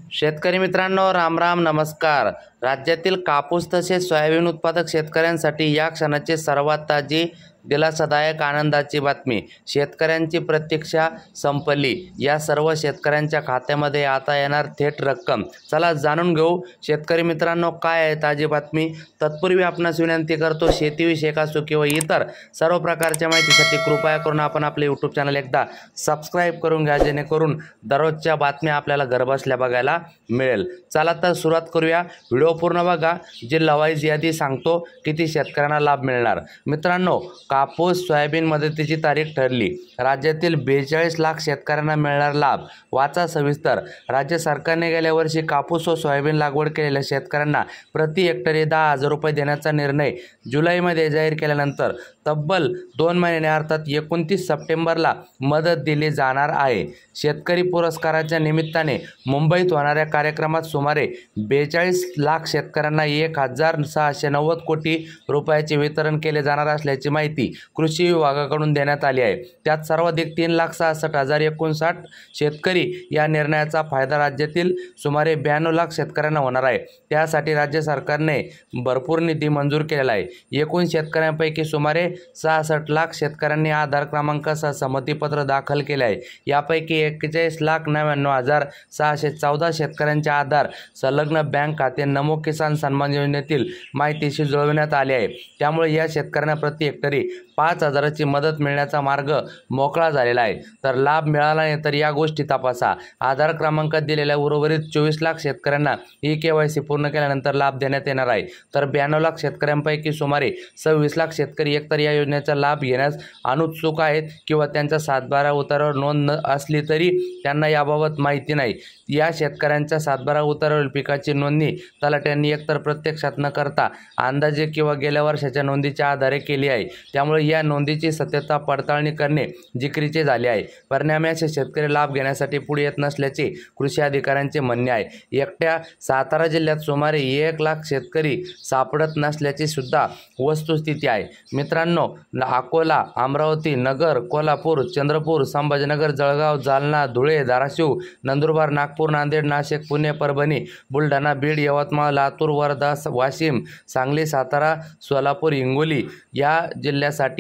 शेतकरी मित्रांनो, राम राम नमस्कार। राज्यातील कापूस तसेच सोयाबीन उत्पादक शेतकऱ्यांसाठी या क्षणाची सर्वात ताजी दिलासादायक आनंदाची बातमी। शेतकऱ्यांची प्रतीक्षा संपली। या सर्व शेतकऱ्यांच्या खात्यामध्ये आता येणार थेट रक्कम। चला जाणून घेऊ शेतकरी मित्रांनो काय आहे ताजी बातमी। तत्पूर्वी आपणास विनंती करतो, शेतीविषयक असो किंवा इतर सर्व प्रकारच्या माहितीसाठी कृपया करून आपण आपले यूट्यूब चॅनल एकदा सबस्क्राईब करून घ्या, जेणेकरून दररोजच्या बातम्या आपल्याला घरबसल्या बघायला मिळेल। चला तर सुरुवात करूया। व्हिडिओ पूर्ण बघा, जिल्हावाईज यादी सांगतो किती शेतकऱ्यांना लाभ मिळणार। मित्रांनो, कापूस सोयाबीन मदतीची तारीख ठरली। राज्यातील 42 लाख शेतकऱ्यांना मिळणार लाभ। वाचा सविस्तर। राज्य सरकारने गेल्या वर्षी कापूस व सोयाबीन लागवड केलेल्या शेतकऱ्यांना प्रति हेक्टरी 10,000 रुपये देण्याचा निर्णय जुलैमध्ये जाहीर केल्यानंतर तब्बल 2 महिने अर्थात 29 सप्टेंबरला मदत दिली जाणार आहे। शेतकरी पुरस्काराच्या निमित्ताने मुंबईत होणाऱ्या कार्यक्रमात सुमारे 42 लाख शेतकऱ्यांना 1,690 कोटी रुपयाचे वितरण केले जाणार असल्याची माहिती कृषी विभागाकडून देण्यात आली आहे। त्यात सर्वाधिक 3,66,059 शेतकरी या निर्णयाचा फायदा राज्यातील सुमारे 92 लाख शेतकऱ्यांना होणार आहे। त्यासाठी राज्य सरकारने भरपूर निधी मंजूर केलेला आहे। एकूण शेतकऱ्यांपैकी सुमारे 66 लाख शेतकऱ्यांनी आधार क्रमांकासह संमतीपत्र दाखल केले आहे। यापैकी 41,99,614 शेतकऱ्यांचे आधार संलग्न बँक खाते नमो किसान सन्मान योजनेतील माहितीशी जुळविण्यात आले आहे। त्यामुळे या शेतकऱ्यांना प्रति हेक्टरी 5,000ची मदत मिळण्याचा मार्ग मोकळा झालेला आहे। तर लाभ मिळाला नाही तर या गोष्टी तपासा। आधार क्रमांकात दिलेल्या उर्वरित 24 लाख शेतकऱ्यांना KYC पूर्ण केल्यानंतर लाभ देण्यात येणार आहे। तर 92 लाख शेतकऱ्यांपैकी सुमारे 26 लाख शेतकरी एकतर या योजनेचा लाभ घेण्यास अनुत्सुक आहेत किंवा त्यांच्या 7/12 उतारावर नोंद असली तरी त्यांना याबाबत माहिती नाही। या शेतकऱ्यांच्या 7/12 उतारावरील पिकाची नोंदणी तलाठ्यांनी एकतर प्रत्यक्षात न करता अंदाजे किंवा गेल्या वर्षाच्या नोंदीच्या आधारे केली आहे। त्यामुळे या नोंदीची सत्यता पडताळणी करणे जिकिरीचे झाले आहे। परिणामी असे शेतकरी लाभ घेण्यासाठी पुढे येत नसल्याचे कृषी अधिकाऱ्यांचे म्हणणे आहे। एकट्या सातारा जिल्ह्यात सुमारे 1 लाख शेतकरी सापडत नसल्याची सुद्धा वस्तुस्थिती आहे। मित्रांनो, अकोला, अमरावती, नगर, कोल्हापूर, चंद्रपूर, संभाजीनगर, जळगाव, जालना, धुळे, धाराशिव, नंदुरबार, नागपूर, नांदेड, नाशिक, पुणे, परभणी, बुलढाणा, बीड, यवतमाळ, लातूर, वर्धा, वाशिम, सांगली, सातारा, सोलापूर, हिंगोली या जिल्ह्यासाठी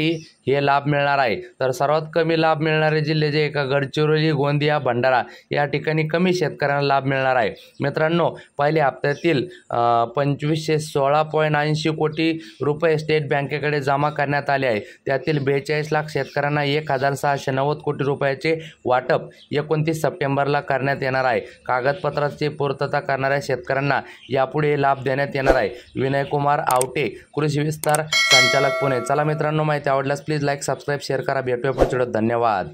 हे लाभ मिळणार आहे। तर सर्वात कमी लाभ मिळणारे जिल्हे जे का गडचिरोली, गोंदिया, भंडारा या ठिकाणी कमी शेतकऱ्यांना लाभ मिळणार आहे। मित्रांनो, पहिल्या हप्त्यातील 2,516.80 कोटी रुपये स्टेट बँकेकडे जमा करण्यात आले आहे। त्यातील 42 लाख शेतकऱ्यांना 1,690 कोटी रुपयाचे वाटप 29 सप्टेंबरला करण्यात येणार आहे। कागदपत्राची पूर्तता करणाऱ्या शेतकऱ्यांना यापुढे लाभ देण्यात येणार आहे। विनयकुमार आवटे, कृषी विस्तार संचालक, पुणे। चला मित्रांनो, माहिती आवडल्यास प्लीज लाईक, सबस्क्राईब, शेअर करा। भेटूया पुढच्या व्हिडिओत। धन्यवाद।